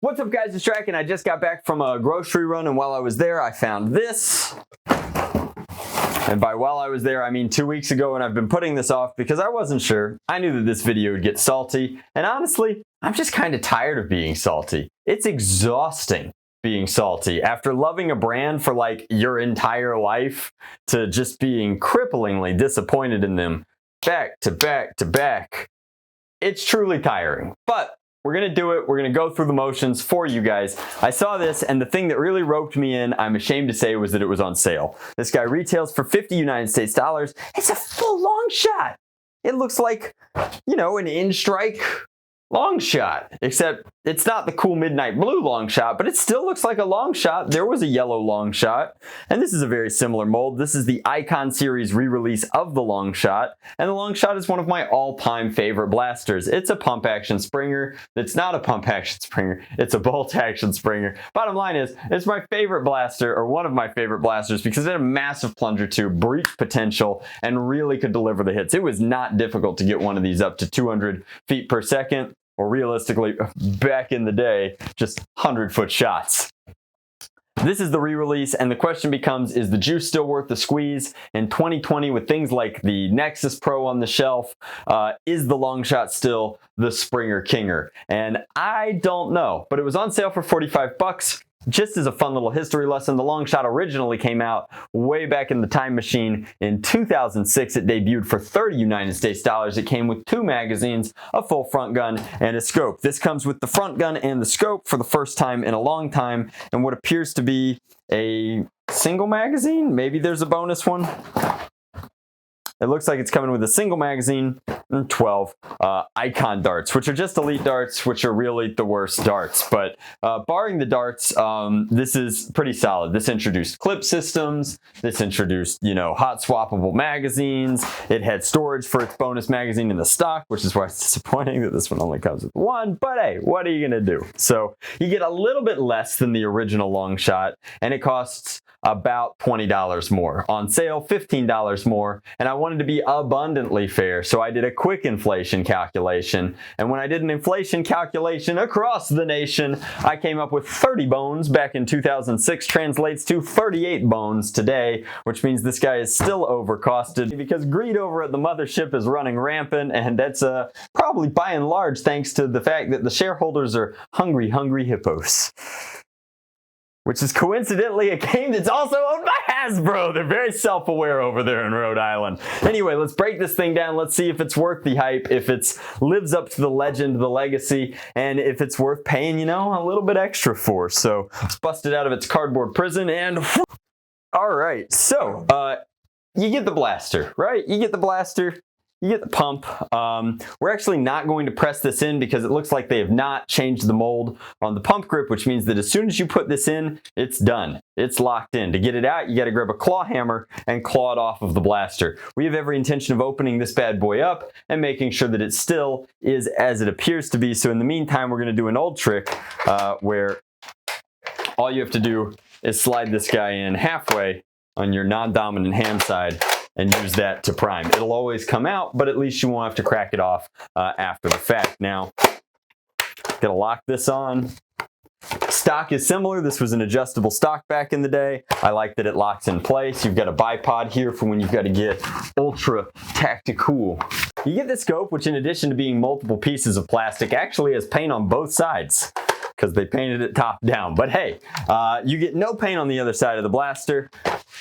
What's up guys, it's Drac and I just got back from a grocery run, and while I was there I found this. And by while I was there, I mean 2 weeks ago, and I've been putting this off because I wasn't sure. I knew that this video would get salty, and honestly, I'm just kind of tired of being salty. It's exhausting being salty. After loving a brand for like your entire life to just being cripplingly disappointed in them back to back to back, it's truly tiring. But we're going to do it. We're going to go through the motions for you guys. I saw this, and the thing that really roped me in, I'm ashamed to say, was that it was on sale. This guy retails for 50 United States dollars. It's a full Longshot. It looks like, you know, an in-strike Longshot, except it's not the cool midnight blue Longshot, but it still looks like a Longshot. There was a yellow Longshot, and this is a very similar mold. This is the Icon series re-release of the Longshot, and the Longshot is one of my all-time favorite blasters. It's a pump action Springer. It's not a pump action Springer. It's a bolt action Springer. Bottom line is, it's my favorite blaster, or one of my favorite blasters, because it had a massive plunger tube, breach potential, and really could deliver the hits. It was not difficult to get one of these up to 200 feet per second. Or realistically, back in the day, just 100-foot shots. This is the re-release, and the question becomes, is the juice still worth the squeeze? In 2020, with things like the Nexus Pro on the shelf, is the Longshot still the Springer Kinger? And I don't know, but it was on sale for 45 bucks. Just as a fun little history lesson, the Longshot originally came out way back in the time machine in 2006. It debuted for 30 United States dollars. It came with 2 magazines, a full front gun, and a scope. This comes with the front gun and the scope for the first time in a long time, and what appears to be a single magazine. Maybe there's a bonus one. It looks like it's coming with a single magazine and 12 Icon darts, which are just elite darts, which are really the worst darts. But barring the darts, this is pretty solid. This introduced clip systems. This introduced, you know, hot swappable magazines. It had storage for its bonus magazine in the stock, which is why it's disappointing that this one only comes with one. But hey, what are you going to do? So you get a little bit less than the original Longshot, and it costs about $20 more. On sale, $15 more, and I wanted to be abundantly fair, so I did a quick inflation calculation, and when I did an inflation calculation across the nation, I came up with 30 bones back in 2006, translates to 38 bones today, which means this guy is still overcosted because greed over at the mothership is running rampant, and that's probably by and large thanks to the fact that the shareholders are hungry hippos. Which is coincidentally a game that's also owned by Hasbro. They're very self-aware over there in Rhode Island. Anyway, let's break this thing down. Let's see if it's worth the hype, if it lives up to the legend, the legacy, and if it's worth paying, you know, a little bit extra for. So let's bust it out of its cardboard prison and... All right, so you get the blaster, right? You get the blaster. You get the pump. We're actually not going to press this in because it looks like they have not changed the mold on the pump grip, which means that as soon as you put this in, it's done. It's locked in. To get it out, you got to grab a claw hammer and claw it off of the blaster. We have every intention of opening this bad boy up and making sure that it still is as it appears to be. So in the meantime, we're going to do an old trick where all you have to do is slide this guy in halfway on your non-dominant hand side and use that to prime. It'll always come out, but at least you won't have to crack it off after the fact. Now, gonna lock this on. Stock is similar. This was an adjustable stock back in the day. I like that it locks in place. You've got a bipod here for when you've got to get ultra tactical. You get the scope, which in addition to being multiple pieces of plastic, actually has paint on both sides, because they painted it top down. But hey, you get no paint on the other side of the blaster,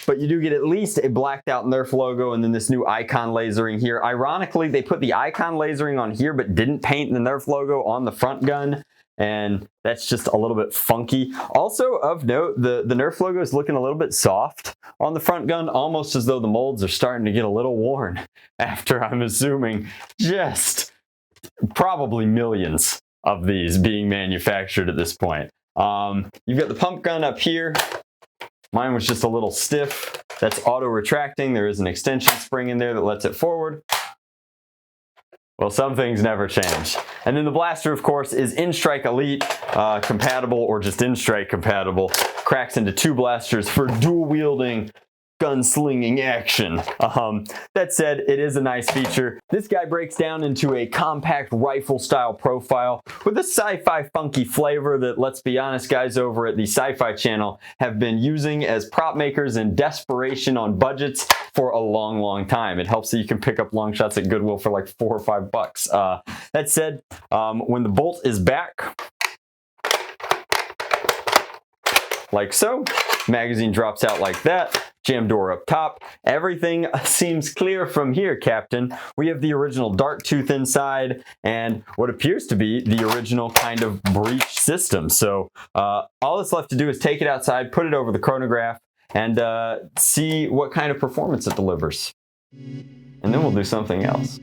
but you do get at least a blacked out Nerf logo and then this new Icon lasering here. Ironically, they put the Icon lasering on here but didn't paint the Nerf logo on the front gun, and that's just a little bit funky. Also of note, the Nerf logo is looking a little bit soft on the front gun, almost as though the molds are starting to get a little worn after, I'm assuming, just probably millions of these being manufactured at this point. You've got the pump gun up here. Mine was just a little stiff. That's auto retracting. There is an extension spring in there that lets it forward. Well, some things never change. And then the blaster, of course, is In-Strike Elite compatible, or just In-Strike compatible. Cracks into 2 blasters for dual wielding gunslinging action. That said, it is a nice feature. This guy breaks down into a compact rifle style profile with a sci-fi funky flavor that, let's be honest, guys over at the Sci-Fi channel have been using as prop makers in desperation on budgets for a long time. It helps that you can pick up long shots at Goodwill for like $4 or $5. That said, when the bolt is back, like so, magazine drops out like that. Jam door up top. Everything seems clear from here, Captain. We have the original dart tooth inside and what appears to be the original kind of breech system. So all that's left to do is take it outside, put it over the chronograph, and see what kind of performance it delivers. And then we'll do something else.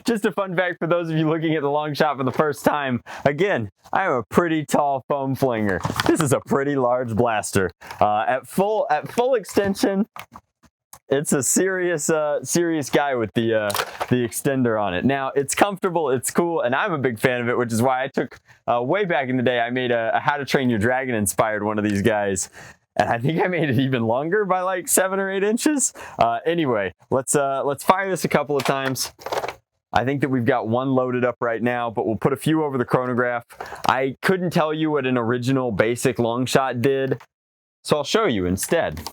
Just a fun fact for those of you looking at the Longshot for the first time. Again, I am a pretty tall foam flinger. This is a pretty large blaster. At full extension, it's a serious guy with the extender on it. Now, it's comfortable, it's cool, and I'm a big fan of it, which is why I took, way back in the day, I made a How to Train Your Dragon inspired one of these guys. And I think I made it even longer by like 7 or 8 inches. Anyway, let's fire this a couple of times. I think that we've got one loaded up right now, but we'll put a few over the chronograph. I couldn't tell you what an original basic long shot did, so I'll show you instead.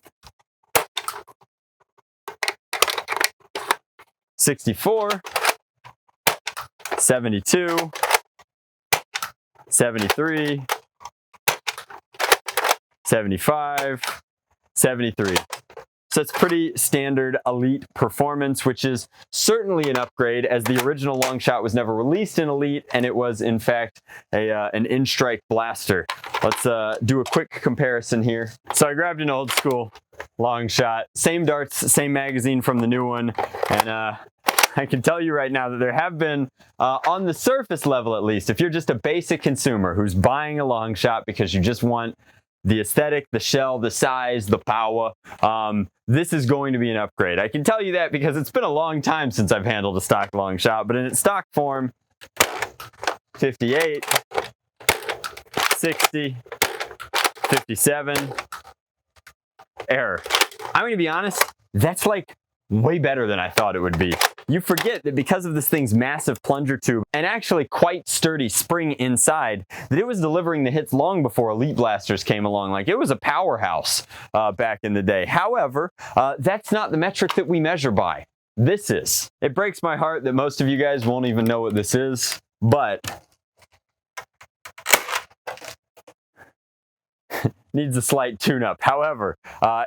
64, 72, 73, 75, 73. So it's pretty standard elite performance, which is certainly an upgrade as the original Longshot was never released in elite and it was in fact an in-strike blaster. Let's do a quick comparison here. So I grabbed an old school Longshot, same darts, same magazine from the new one, and I can tell you right now that there have been, on the surface level at least, if you're just a basic consumer who's buying a Longshot because you just want the aesthetic, the shell, the size, the power, this is going to be an upgrade. I can tell you that because it's been a long time since I've handled a stock Longshot, but in its stock form, 58, 60, 57, error. I'm going to be honest, that's like way better than I thought it would be. You forget that because of this thing's massive plunger tube and actually quite sturdy spring inside, that it was delivering the hits long before elite blasters came along. Like, it was a powerhouse back in the day. However, that's not the metric that we measure by. This is. It breaks my heart that most of you guys won't even know what this is, but needs a slight tune-up. However,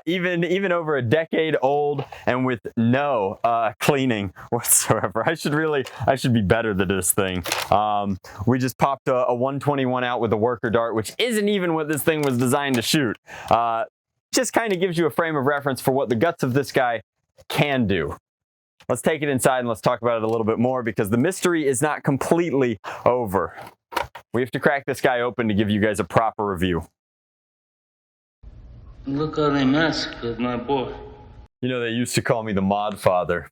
even over a decade old and with no cleaning whatsoever, I should be better than this thing. We just popped a 121 out with a worker dart, which isn't even what this thing was designed to shoot. Just kind of gives you a frame of reference for what the guts of this guy can do. Let's take it inside and let's talk about it a little bit more because the mystery is not completely over. We have to crack this guy open to give you guys a proper review. Look how they massacred my boy. You know, they used to call me the mod father.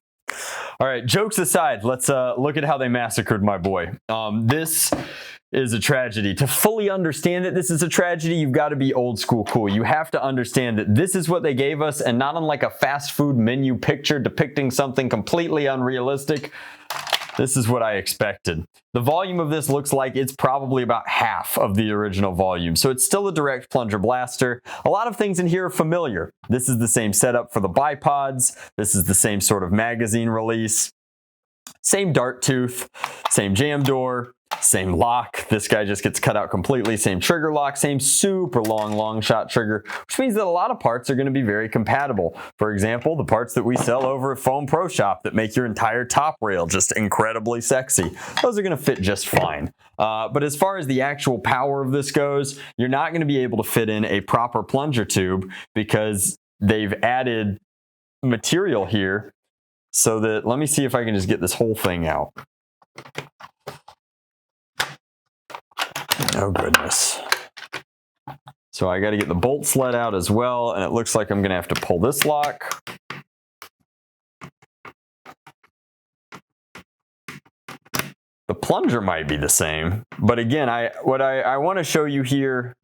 All right, jokes aside, let's look at how they massacred my boy. This is a tragedy. To fully understand that this is a tragedy, you've got to be old school cool. You have to understand that this is what they gave us, and not unlike a fast food menu picture depicting something completely unrealistic. This is what I expected. The volume of this looks like it's probably about half of the original volume, so it's still a direct plunger blaster. A lot of things in here are familiar. This is the same setup for the bipods. This is the same sort of magazine release. Same dart tooth, same jam door, Same lock. This guy just gets cut out completely. Same trigger lock, same super long shot trigger, which means that a lot of parts are going to be very compatible. For example, the parts that we sell over at Foam Pro Shop that make your entire top rail just incredibly sexy, those are going to fit just fine. But as far as the actual power of this goes, you're not going to be able to fit in a proper plunger tube because they've added material here so that, let me see if I can just get this whole thing out. Oh goodness. So I got to get the bolt sled out as well, and it looks like I'm going to have to pull this lock. The plunger might be the same, but again, what I want to show you here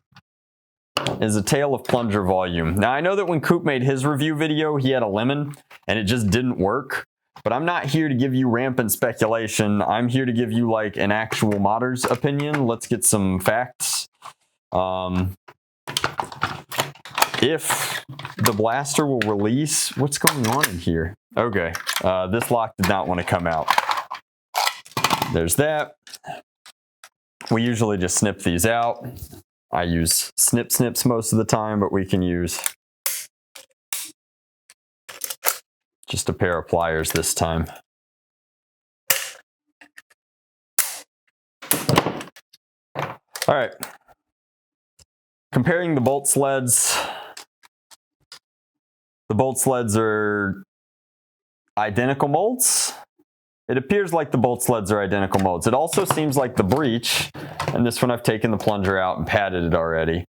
is a tale of plunger volume. Now I know that when Coop made his review video, he had a lemon and it just didn't work. But I'm not here to give you rampant speculation. I'm here to give you like an actual modder's opinion. Let's get some facts. If the blaster will release, what's going on in here? Okay, this lock did not want to come out. There's that. We usually just snip these out. I use snip snips most of the time, but we can use just a pair of pliers this time. All right. Comparing the bolt sleds. The bolt sleds are identical molds. It appears like the bolt sleds are identical molds. It also seems like the breech, and this one I've taken the plunger out and padded it already.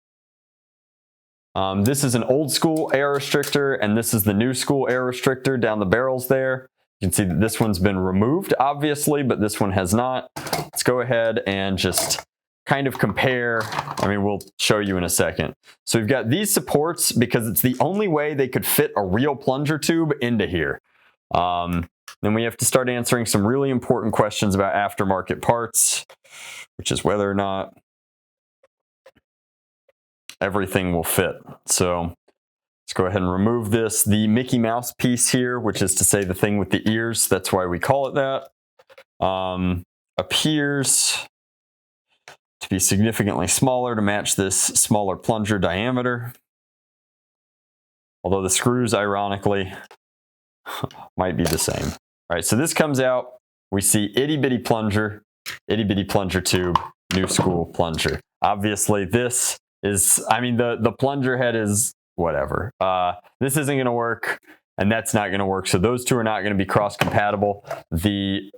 This is an old school air restrictor, and this is the new school air restrictor down the barrels there. You can see that this one's been removed, obviously, but this one has not. Let's go ahead and just kind of compare. I mean, we'll show you in a second. So we've got these supports because it's the only way they could fit a real plunger tube into here. Then we have to start answering some really important questions about aftermarket parts, which is whether or not everything will fit. So let's go ahead and remove this. The Mickey Mouse piece here, which is to say the thing with the ears, that's why we call it that, appears to be significantly smaller to match this smaller plunger diameter. Although the screws, ironically, might be the same. All right, so this comes out. We see itty bitty plunger tube, new school plunger. Obviously, this is, I mean, the plunger head is whatever. This isn't going to work, and that's not going to work. So those two are not going to be cross compatible. The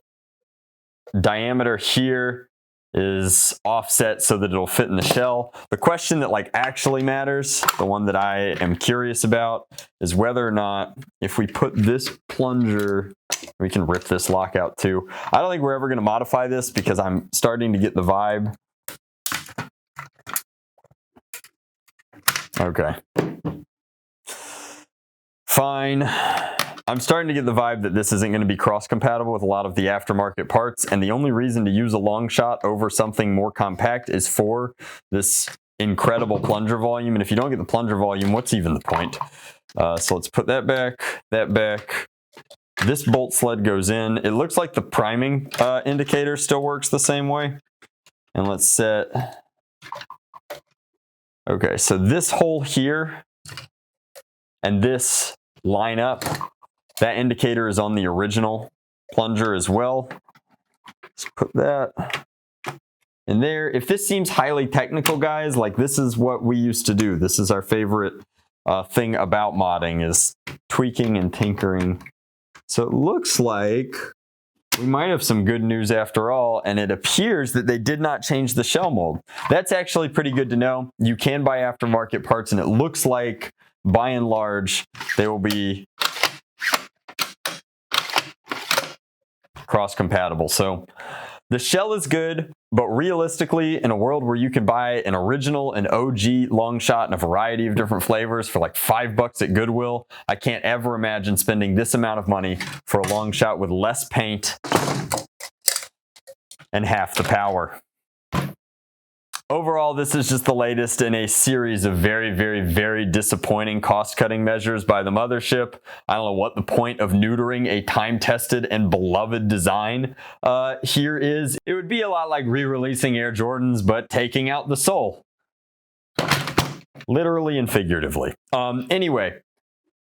diameter here is offset so that it'll fit in the shell. The question that like actually matters, the one that I am curious about, is whether or not if we put this plunger, we can rip this lock out too. I don't think we're ever going to modify this because I'm starting to get the vibe. Okay. Fine. I'm starting to get the vibe that this isn't going to be cross-compatible with a lot of the aftermarket parts, and the only reason to use a Longshot over something more compact is for this incredible plunger volume, and if you don't get the plunger volume, what's even the point? So let's put that back, that back. This bolt sled goes in. It looks like the priming indicator still works the same way. And let's set... Okay, so this hole here and this line up. That indicator is on the original plunger as well. Let's put that in there. If this seems highly technical, guys, like this is what we used to do. This is our favorite thing about modding, is tweaking and tinkering. So it looks like we might have some good news after all, and it appears that they did not change the shell mold. That's actually pretty good to know. You can buy aftermarket parts, and it looks like, by and large, they will be cross-compatible. So the shell is good, but realistically, in a world where you can buy an original, an OG Longshot in a variety of different flavors for like $5 at Goodwill, I can't ever imagine spending this amount of money for a Longshot with less paint and half the power. Overall, this is just the latest in a series of very, very, very disappointing cost-cutting measures by the mothership. I don't know what the point of neutering a time-tested and beloved design here is. It would be a lot like re-releasing Air Jordans, but taking out the sole. Literally and figuratively. Anyway,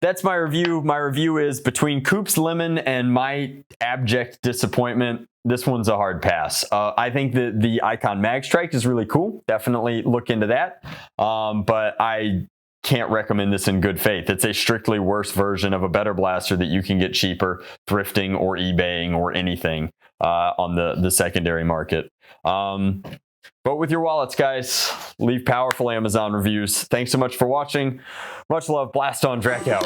that's my review. My review is between Coop's lemon and my abject disappointment. This one's a hard pass. I think that the Icon Mag Strike is really cool. Definitely look into that. But I can't recommend this in good faith. It's a strictly worse version of a better blaster that you can get cheaper thrifting or eBaying or anything on the secondary market. But with your wallets, guys, leave powerful Amazon reviews. Thanks so much for watching. Much love. Blast on, Drac out.